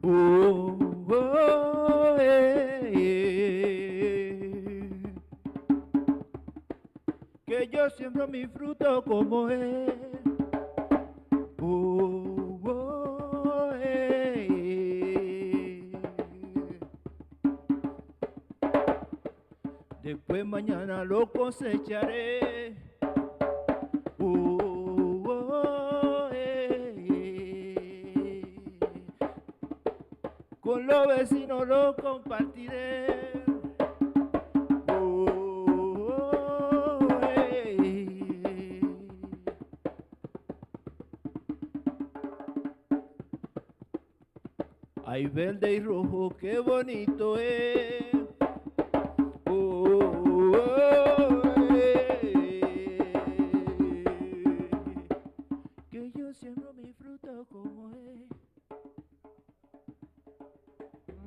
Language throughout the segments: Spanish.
Oh, que yo siembro mi fruto como él. Oh, después mañana lo cosecharé. Con los vecinos lo compartiré. Ay, verde y rojo, qué bonito es. Que yo siembro mi fruto como es.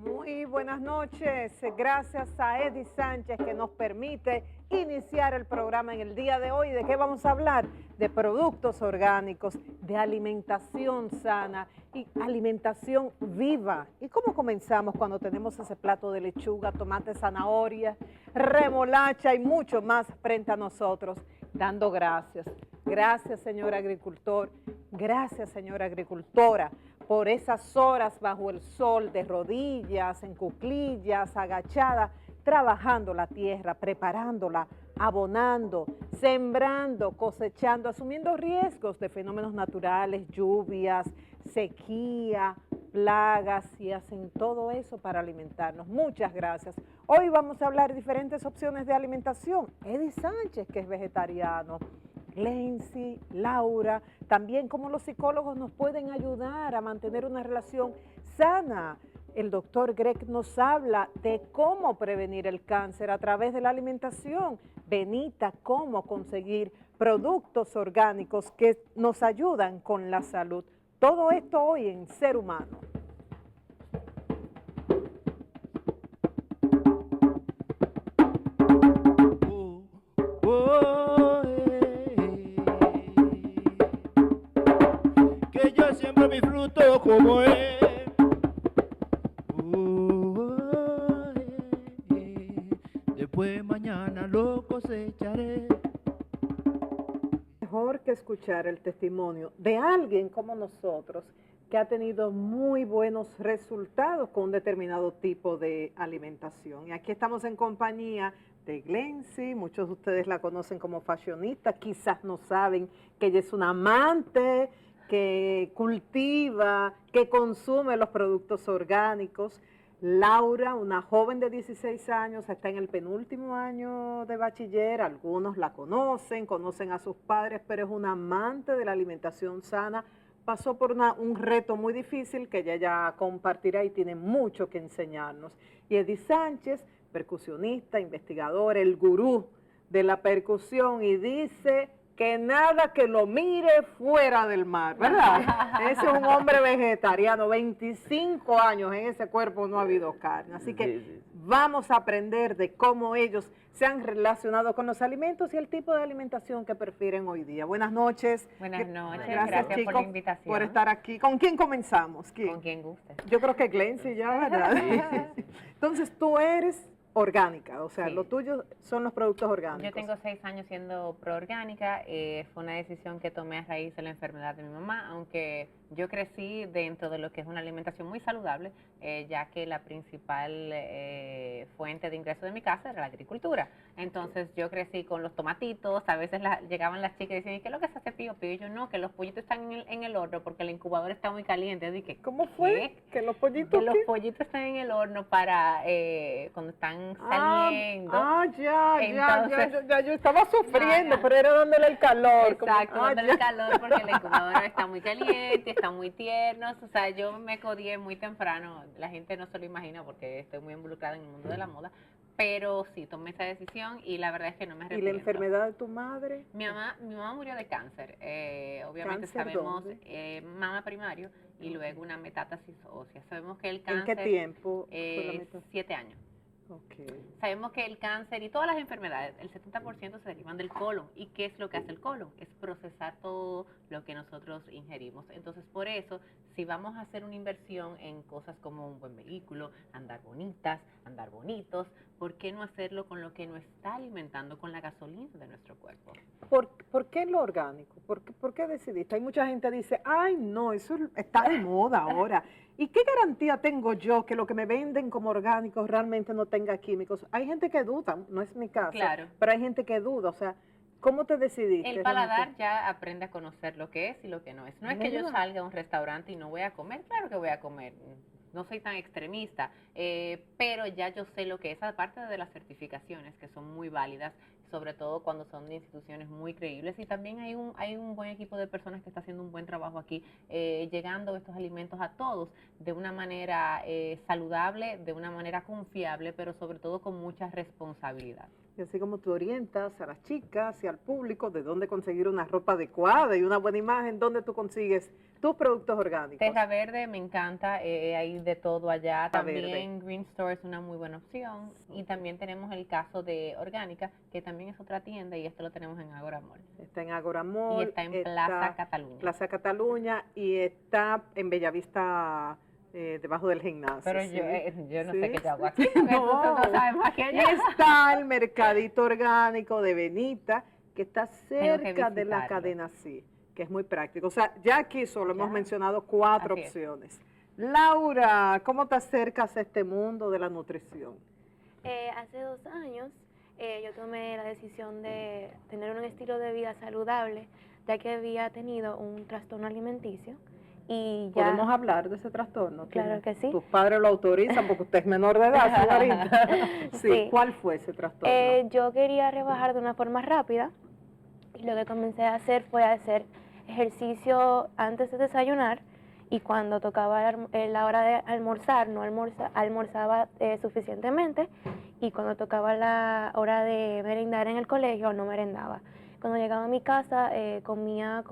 Muy buenas noches, gracias a Eddie Sánchez que nos permite iniciar el programa en el día de hoy. ¿De qué vamos a hablar? De productos orgánicos, de alimentación sana y alimentación viva. ¿Y cómo comenzamos cuando tenemos ese plato de lechuga, tomate, zanahoria, remolacha y mucho más frente a nosotros? Dando gracias. Gracias, señor agricultor. Gracias, señora agricultora, por esas horas bajo el sol, de rodillas, en cuclillas, agachada, trabajando la tierra, preparándola, abonando, sembrando, cosechando, asumiendo riesgos de fenómenos naturales, lluvias, sequía, plagas, y hacen todo eso para alimentarnos. Muchas gracias. Hoy vamos a hablar de diferentes opciones de alimentación. Eddie Sánchez, que es vegetariano, Glency, Laura, también cómo los psicólogos nos pueden ayudar a mantener una relación sana. El doctor Greg nos habla de cómo prevenir el cáncer a través de la alimentación. Benita, cómo conseguir productos orgánicos que nos ayudan con la salud. Todo esto hoy en Ser Humano. Que yo siembro mi fruto como es. Después mañana lo cosecharé. Mejor que escuchar el testimonio de alguien como nosotros que ha tenido muy buenos resultados con un determinado tipo de alimentación. Y aquí estamos en compañía de Glency, muchos de ustedes la conocen como fashionista, quizás no saben que ella es una amante, que cultiva, que consume los productos orgánicos. Laura, una joven de 16 años, está en el penúltimo año de bachiller, algunos la conocen, conocen a sus padres, pero es una amante de la alimentación sana. Pasó por un reto muy difícil que ella ya compartirá y tiene mucho que enseñarnos. Y Eddie Sánchez, percusionista, investigador, el gurú de la percusión, y dice que nada que lo mire fuera del mar, ¿verdad? Ese es un hombre vegetariano, 25 años en ese cuerpo no ha habido carne. Así que vamos a aprender de cómo ellos se han relacionado con los alimentos y el tipo de alimentación que prefieren hoy día. Buenas noches. Buenas noches, Gracias chicos, por la invitación. Por estar aquí. ¿Con quién comenzamos? Con quien guste. Yo creo que Glency ya, ¿verdad? Entonces tú eres orgánica, o sea, Sí. lo tuyo son los productos orgánicos. Yo tengo 6 años siendo proorgánica, fue una decisión que tomé a raíz de la enfermedad de mi mamá, aunque yo crecí dentro de lo que es una alimentación muy saludable, ya que la principal fuente de ingreso de mi casa era la agricultura. Entonces yo crecí con los tomatitos, a veces llegaban las chicas y decían, ¿qué es lo que se hace pío pío? Y yo, no, que los pollitos están en el horno porque el incubador está muy caliente. Yo dije, ¿cómo fue? ¿qué? Que los pollitos... Que los pollitos están en el horno para cuando están saliendo. Ya, yo estaba sufriendo, pero era dándole el calor. Exacto, dándole el calor porque el incubador está muy caliente, está muy tiernos, o sea, yo me codié muy temprano, la gente no se lo imagina porque estoy muy involucrada en el mundo de la moda, pero sí, tomé esa decisión y la verdad es que no me arrepiento. ¿Y la enfermedad de tu madre? Mi mamá murió de cáncer, obviamente ¿Cáncer sabemos, dónde? mama primario y luego una metástasis ósea. Sabemos que el cáncer... ¿En qué tiempo fue la metástasis? 7 años. Ok. Sabemos que el cáncer y todas las enfermedades, el 70% se derivan del colon. ¿Y qué es lo que hace el colon? Es procesar todo lo que nosotros ingerimos. Entonces, por eso, si vamos a hacer una inversión en cosas como un buen vehículo, andar bonitas, andar bonitos, ¿por qué no hacerlo con lo que nos está alimentando, con la gasolina de nuestro cuerpo? ¿Por qué lo orgánico? ¿Por qué decidiste? Hay mucha gente que dice, ay, no, eso está de moda ahora. ¿Y qué garantía tengo yo que lo que me venden como orgánico realmente no tenga químicos? Hay gente que duda, no es mi caso, Claro. pero hay gente que duda. O sea, ¿cómo te decidiste? El paladar ya aprende a conocer lo que es y lo que no es. No es que yo ¿Verdad? salga a un restaurante y no voy a comer, claro que voy a comer. No soy tan extremista, pero ya yo sé lo que es, aparte de las certificaciones, que son muy válidas, sobre todo cuando son de instituciones muy creíbles. Y también hay un buen equipo de personas que está haciendo un buen trabajo aquí, llegando estos alimentos a todos de una manera saludable, de una manera confiable, pero sobre todo con mucha responsabilidad. Y así como tú orientas a las chicas y al público de dónde conseguir una ropa adecuada y una buena imagen, dónde tú consigues tus productos orgánicos. Terra Verde me encanta, hay de todo allá. Verde. También Green Store es una muy buena opción. Y también tenemos el caso de Orgánica, que también es otra tienda y esto lo tenemos en Agora Mall. Está en Agora Mall. Y está en Plaza Cataluña. Plaza Cataluña y está en Bellavista, debajo del gimnasio. Pero ¿sí? yo no ¿Sí? sé qué yo hago aquí. No. Tú no sabes más que Y yo. está el mercadito orgánico de Benita, que está Tengo que cerca de la visitarlo. cadena Sí, que es muy práctico. O sea, ya aquí solo hemos Ya. mencionado 4 Así es. opciones. Laura, ¿cómo te acercas a este mundo de la nutrición? Hace 2 años yo tomé la decisión de tener un estilo de vida saludable, ya que había tenido un trastorno alimenticio y ya... ¿Podemos hablar de ese trastorno? Claro que sí. Tus padres lo autorizan porque usted es menor de edad, señorita. Sí, Sí. ¿cuál fue ese trastorno? Yo quería rebajar de una forma rápida y lo que comencé a hacer fue hacer ejercicio antes de desayunar, y cuando tocaba la hora de almorzar, no almorzaba suficientemente, y cuando tocaba la hora de merendar en el colegio, no merendaba. Cuando llegaba a mi casa, comía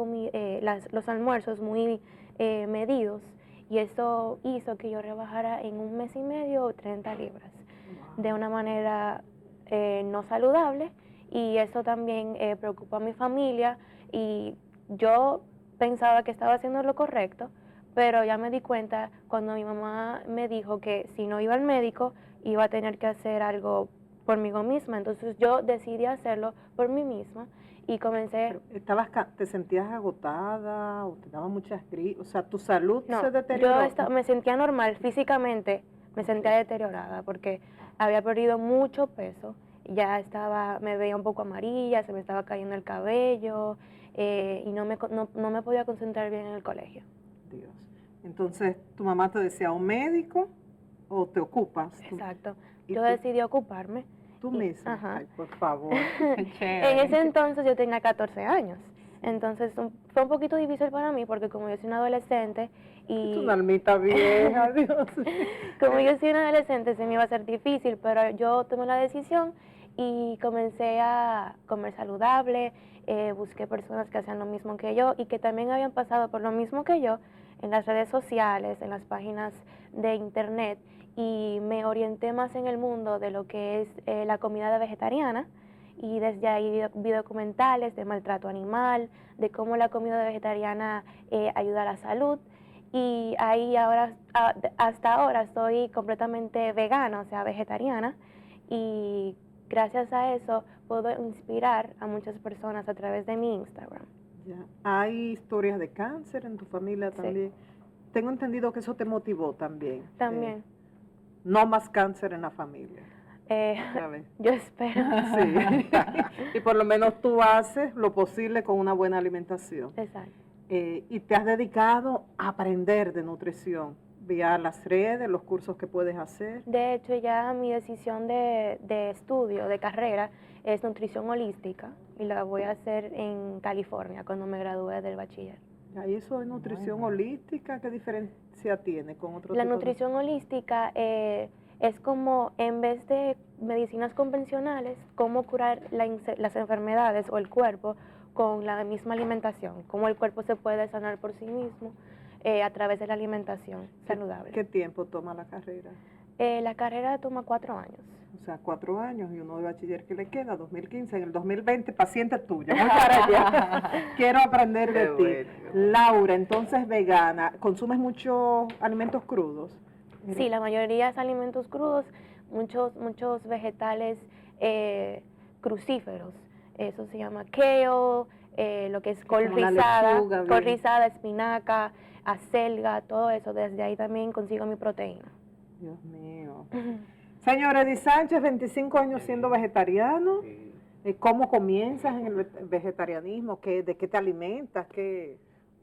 los almuerzos muy medidos, y eso hizo que yo rebajara en 1 mes y medio 30 libras, de una manera no saludable, y eso también preocupó a mi familia, y yo pensaba que estaba haciendo lo correcto, pero ya me di cuenta cuando mi mamá me dijo que si no iba al médico iba a tener que hacer algo por mí misma. Entonces yo decidí hacerlo por mí misma y comencé... Pero ¿te sentías agotada o te daba muchas gripas? O sea, ¿tu salud No, se deterioró? yo me sentía normal físicamente, me sentía deteriorada porque había perdido mucho peso, ya me veía un poco amarilla, se me estaba cayendo el cabello, y no me podía concentrar bien en el colegio. Dios. Entonces, ¿tu mamá te decía un médico o te ocupas? Exacto. ¿Y Yo tú? decidí ocuparme. Tú y- misma. ajá. Ay, por favor. En ese entonces yo tenía 14 años. Entonces fue un poquito difícil para mí porque como yo soy una adolescente Es y una almita vieja, Dios. como yo soy una adolescente se me iba a hacer difícil, pero yo tomé la decisión y comencé a comer saludable, busqué personas que hacían lo mismo que yo y que también habían pasado por lo mismo que yo en las redes sociales, en las páginas de internet, y me orienté más en el mundo de lo que es la comida vegetariana, y desde ahí vi documentales de maltrato animal, de cómo la comida vegetariana ayuda a la salud, y ahí hasta ahora soy completamente vegana, o sea, vegetariana, y gracias a eso puedo inspirar a muchas personas a través de mi Instagram. Ya. ¿Hay historias de cáncer en tu familia Sí. también? Tengo entendido que eso te motivó también. También. No más cáncer en la familia. Otra vez. Yo espero. Sí. Y por lo menos tú haces lo posible con una buena alimentación. Exacto. Y te has dedicado a aprender de nutrición vía las redes, los cursos que puedes hacer. De hecho, ya mi decisión de estudio, de carrera, es nutrición holística, y la voy a hacer en California cuando me gradúe del bachiller. ¿Y eso de nutrición holística qué diferencia tiene con otro La tipo nutrición holística es como, en vez de medicinas convencionales, cómo curar las enfermedades o el cuerpo con la misma alimentación, cómo el cuerpo se puede sanar por sí mismo a través de la alimentación saludable. ¿Qué tiempo toma la carrera? La carrera toma 4 años. O sea, 4 años y uno de bachiller que le queda, 2015, en el 2020, paciente tuya, voy para allá. Quiero aprender de Qué ti. bueno, qué bueno. Laura, entonces vegana, ¿consumes muchos alimentos crudos? Sí, la mayoría es alimentos crudos, muchos vegetales crucíferos. Eso se llama kale, lo que es col como la rizada, lechuga, col bien. rizada, espinaca, acelga, todo eso. Desde ahí también consigo mi proteína. Dios mío. Señor Eddie Sánchez, 25 años siendo vegetariano. ¿Cómo comienzas en el vegetarianismo? ¿De qué te alimentas? ¿Qué?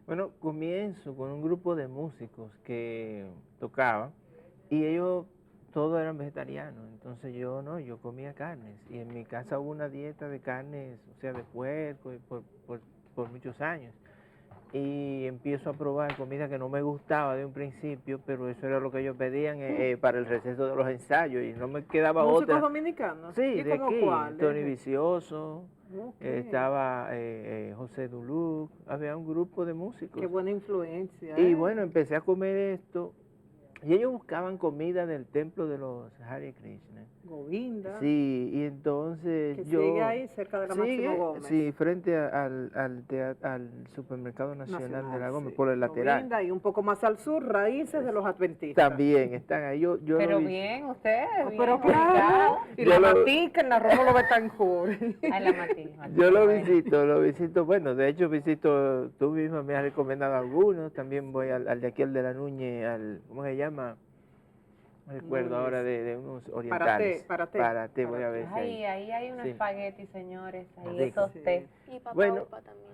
Bueno, comienzo con un grupo de músicos que tocaban y ellos todos eran vegetarianos, entonces yo comía carnes y en mi casa hubo una dieta de carnes, o sea, de puerco y por muchos años. Y empiezo a probar comida que no me gustaba de un principio, pero eso era lo que ellos pedían para el receso de los ensayos y no me quedaba ¿Músicos otra. dominicanos? Sí, ¿Y de cómo aquí, cuáles? Tony Vicioso, Ok. estaba José Duluc, había un grupo de músicos. Qué buena influencia. Y bueno, empecé a comer esto y ellos buscaban comida del templo de los Hare Krishna. Govinda. Sí, y entonces Que yo... sigue ahí cerca de la Sigue, Máximo Gómez. sí, frente al Supermercado Nacional de la Gómez, sí. por el lateral. Govinda, y un poco más al sur, Raíces de los Adventistas. También están ahí. Yo Pero lo vi- bien, usted, Oh, bien pero claro. ubicado. Y Yo la lo- matica en la Rómulo Betancourt. Ay, la matija. Yo lo visito, bueno, de hecho visito, tú misma me has recomendado algunos, también voy al de aquí, al de la Nuñe, ¿cómo se llama? No recuerdo Núñez. ahora de unos orientales. Para té. Voy a ver si Ay, hay. ahí hay unos Sí. espaguetis, señores, ahí Rico. esos Sí. té. Y papá Bueno. upa también.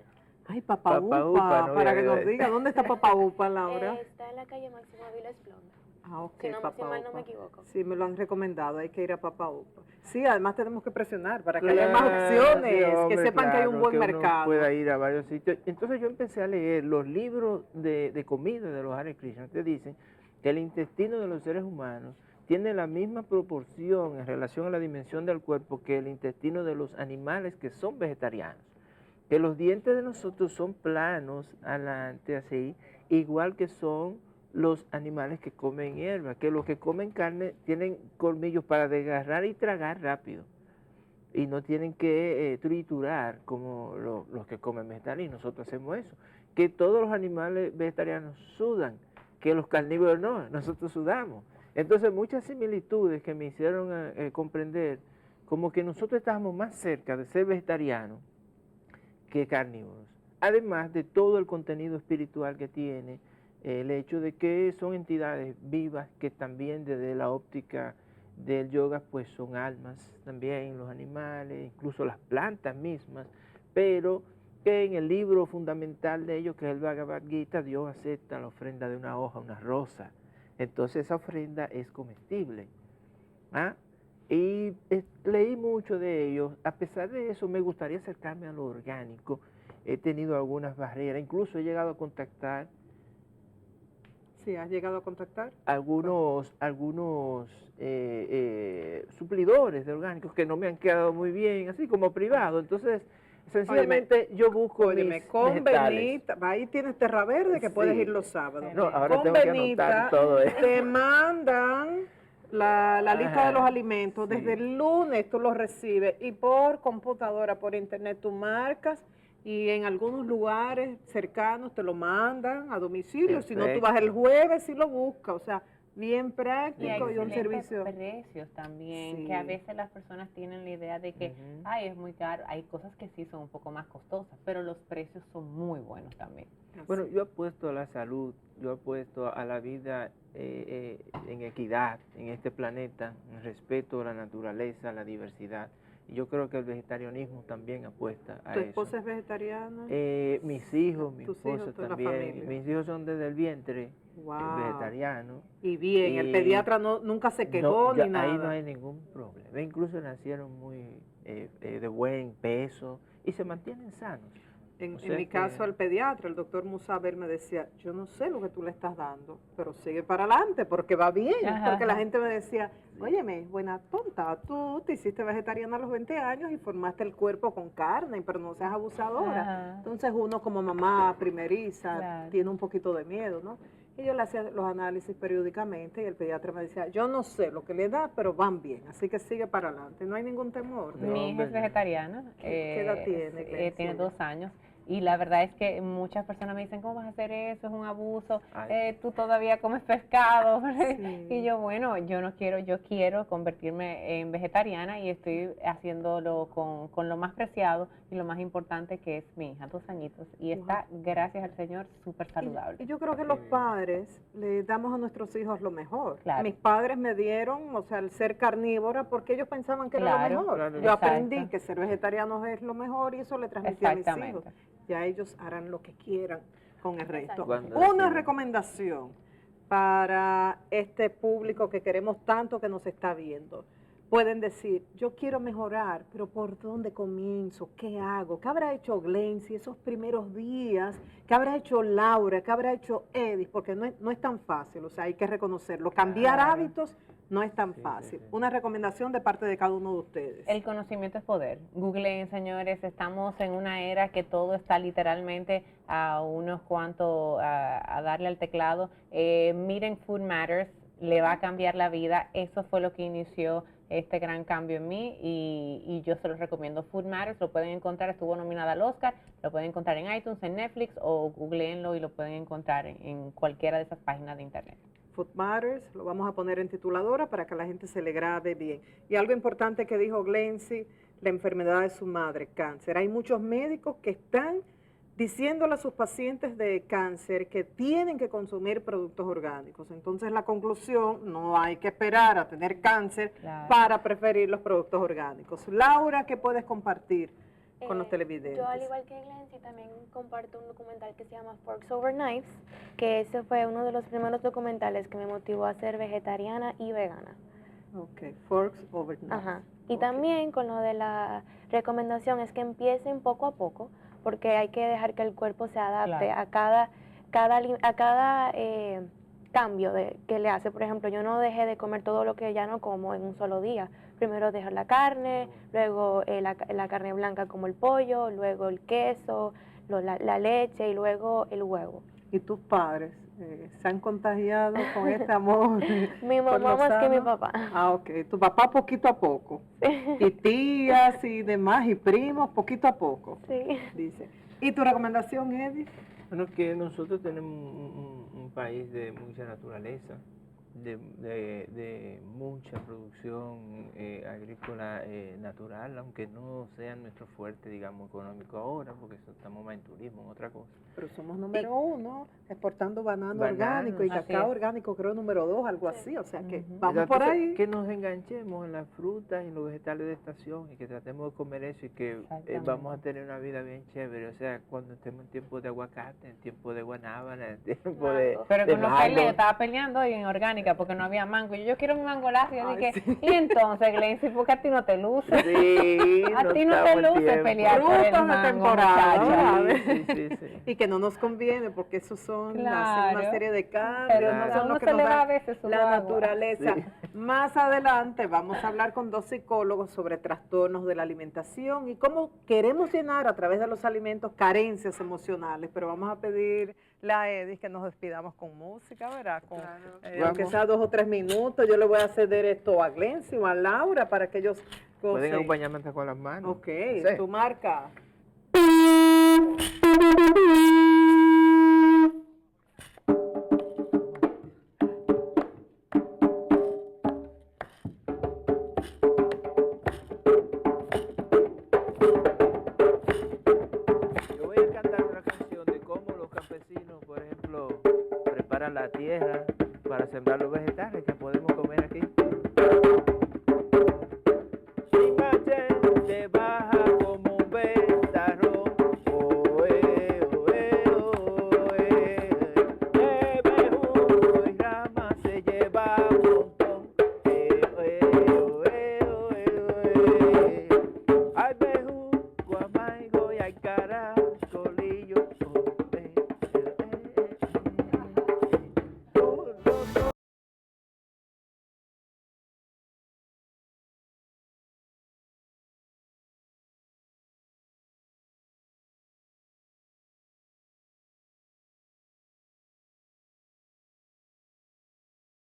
Ay, Papá Papá Upa, Upa, no para había que nos oído. diga, ¿dónde está Papá Upa, Laura? Está en la calle Máximo Ávila Esplenda. Ah, ok, Si no, Papá si mal no Upa. me equivoco. Sí, me lo han recomendado, hay que ir a Papá Upa. Sí, además tenemos que presionar para que haya más opciones, Sí, hombre, que sepan que hay un claro, buen que uno mercado. pueda ir a varios sitios. Entonces yo empecé a leer los libros de comida de los Hare Krishna. Te dicen que el intestino de los seres humanos tiene la misma proporción en relación a la dimensión del cuerpo que el intestino de los animales que son vegetarianos. Que los dientes de nosotros son planos, adelante, así, igual que son los animales que comen hierba, que los que comen carne tienen colmillos para desgarrar y tragar rápido. Y no tienen que triturar como los que comen vegetales, y nosotros hacemos eso. Que todos los animales vegetarianos sudan, que los carnívoros no, nosotros sudamos. Entonces muchas similitudes que me hicieron comprender como que nosotros estábamos más cerca de ser vegetarianos que carnívoros. Además de todo el contenido espiritual que tiene, el hecho de que son entidades vivas que también desde la óptica del yoga pues son almas también, los animales, incluso las plantas mismas, pero que en el libro fundamental de ellos, que es el Bhagavad Gita, Dios acepta la ofrenda de una hoja, una rosa. Entonces esa ofrenda es comestible. ¿Ah? Y leí mucho de ellos. A pesar de eso, me gustaría acercarme a lo orgánico. He tenido algunas barreras, incluso he llegado a contactar Sí, ¿has llegado a contactar? algunos suplidores de orgánicos que no me han quedado muy bien, así como privado. Entonces, sencillamente yo busco Óyeme, mis con vegetales. Benita, ahí tienes Terra Verde que puedes Sí. ir los sábados. No, ahora Con tengo que Benita anotar todo eso. te mandan la lista Ajá, de los alimentos. sí. Desde el lunes tú los recibes y por computadora, por internet tú marcas y en algunos lugares cercanos te lo mandan a domicilio. Si no, tú vas el jueves y lo buscas. O sea, bien Y práctico y un excelentes servicio. precios también, Sí. que a veces las personas tienen la idea de que, Ujú. ay, es muy caro. Hay cosas que sí son un poco más costosas, pero los precios son muy buenos también. Bueno, yo apuesto a la salud, yo apuesto a la vida en equidad en este planeta, en respeto a la naturaleza, a la diversidad. Y yo creo que el vegetarianismo también apuesta a ¿Tu eso. esposa es vegetariana? Mis hijos, mi Tus esposa hijos, toda la también. familia. Mis hijos son desde el vientre Wow. vegetarianos. Y bien, el Y- pediatra nunca se quejó No, ni nada. ahí no hay ningún problema. Incluso nacieron muy de buen peso y se mantienen sanos. En O sea mi que- caso, el pediatra, el doctor Musabel, me decía, yo no sé lo que tú le estás dando, pero sigue para adelante porque va bien. Ajá, Porque la ajá. gente me decía, óyeme, buena tonta, tú te hiciste vegetariana a los 20 años y formaste el cuerpo con carne, pero no seas abusadora. Ajá. Entonces uno como mamá primeriza Claro. tiene un poquito de miedo, ¿no? Y yo le hacía los análisis periódicamente y el pediatra me decía, yo no sé lo que le da, pero van bien, así que sigue para adelante, no hay ningún temor. No, Mi hija es hombre. vegetariana. ¿Qué edad tiene, Glency? Tiene 2 años. Y la verdad es que muchas personas me dicen, ¿cómo vas a hacer eso? Es un abuso. Ay. Tú todavía comes pescado. Sí. Y yo, bueno, yo quiero convertirme en vegetariana y estoy haciéndolo con lo más preciado y lo más importante que es mi hija, 2 añitos. Y está, gracias al Señor, súper saludable. Y yo creo que los padres le damos a nuestros hijos lo mejor. Claro. Mis padres me dieron, o sea, el ser carnívora porque ellos pensaban que era Claro, lo mejor. claro. Yo aprendí Exacto. que ser vegetariano es lo mejor y eso le transmití a mis hijos. Exactamente. Ya ellos harán lo que quieran con el resto. Cuando Una decidan. recomendación para este público que queremos tanto que nos está viendo. Pueden decir, yo quiero mejorar, pero ¿por dónde comienzo? ¿Qué hago? ¿Qué habrá hecho Glency esos primeros días? ¿Qué habrá hecho Laura? ¿Qué habrá hecho Edith? Porque no es tan fácil, o sea, hay que reconocerlo. Cambiar Claro. hábitos no es tan Sí, fácil. sí. Una recomendación de parte de cada uno de ustedes. El conocimiento es poder. Googleen, señores, estamos en una era que todo está literalmente a unos cuantos, a darle al teclado. Miren Food Matters, le va a cambiar la vida. Eso fue lo que inició este gran cambio en mí y yo se los recomiendo. Food Matters, lo pueden encontrar, estuvo nominada al Oscar, lo pueden encontrar en iTunes, en Netflix o googleenlo y lo pueden encontrar en cualquiera de esas páginas de internet. Food Matters, lo vamos a poner en tituladora para que la gente se le grabe bien. Y algo importante que dijo Glency, la enfermedad de su madre, cáncer. Hay muchos médicos que están diciéndole a sus pacientes de cáncer que tienen que consumir productos orgánicos. Entonces la conclusión, no hay que esperar a tener cáncer Claro. para preferir los productos orgánicos. Laura, ¿qué puedes compartir con los Eh, televidentes? Yo, al igual que Glency, también comparto un documental que se llama Forks Over Knives, que ese fue uno de los primeros documentales que me motivó a ser vegetariana y vegana. Ok, Forks Over Knives. Ajá. Y Ok. también con lo de la recomendación es que empiecen poco a poco, porque hay que dejar que el cuerpo se adapte Claro. a cada cambio que le hace. Por ejemplo, yo no dejé de comer todo lo que ya no como en un solo día. Primero dejar la carne, luego la carne blanca como el pollo, luego el queso, la leche y luego el huevo. ¿Y tus padres se han contagiado con este amor? Mi por lo mamá más que mi sano? papá. Ah, ok. Tu papá poquito a poco. Y tías y demás, y primos poquito a poco, Sí. dice. ¿Y tu recomendación, Edith? Bueno, que nosotros tenemos un país de mucha naturaleza, de mucha producción agrícola natural, aunque no sea nuestro fuerte, digamos, económico ahora, porque estamos más en turismo, en otra cosa. Pero somos número 1, exportando banano Banano, orgánico y así cacao es. orgánico, creo número 2, algo así. O sea que Ujú. vamos por Entonces, ahí. que nos enganchemos en las frutas y en los vegetales de estación y que tratemos de comer eso y que Exactamente. vamos a tener una vida bien chévere. O sea, cuando estemos en tiempo de aguacate, en tiempo de guanábana, en tiempo de, Mango. Pero de con los mango. peleas, yo estaba peleando hoy en orgánica porque no había mango. Yo quiero mi mango lazo. Y yo Ay, dije, sí. y entonces, Glency, ¿por qué a ti no te luce? Sí, A ti no te estamos en luce tiempo. pelear por Frutos el de mango, temporada, muchacha. ¿verdad? Sí, sí, sí. Y que no nos conviene porque esos son hacen una Claro. serie de cambios, Pero no Claro. son a lo uno que se nos le va da a veces su la agua. naturaleza. Sí. Más adelante vamos a hablar con 2 psicólogos sobre trastornos de la alimentación y cómo queremos llenar a través de los alimentos carencias emocionales, pero vamos a pedirle a Edith que nos despidamos con música, ¿verdad? Con, aunque Vamos. sea 2 o 3 minutos, yo le voy a ceder esto a Glency o a Laura para que ellos Pueden gocen. acompañarme hasta con las manos. Ok, Sí. tu marca. Yo voy a cantar una canción de cómo los campesinos, por ejemplo, preparan la tierra para sembrar los vegetales que podemos comer aquí.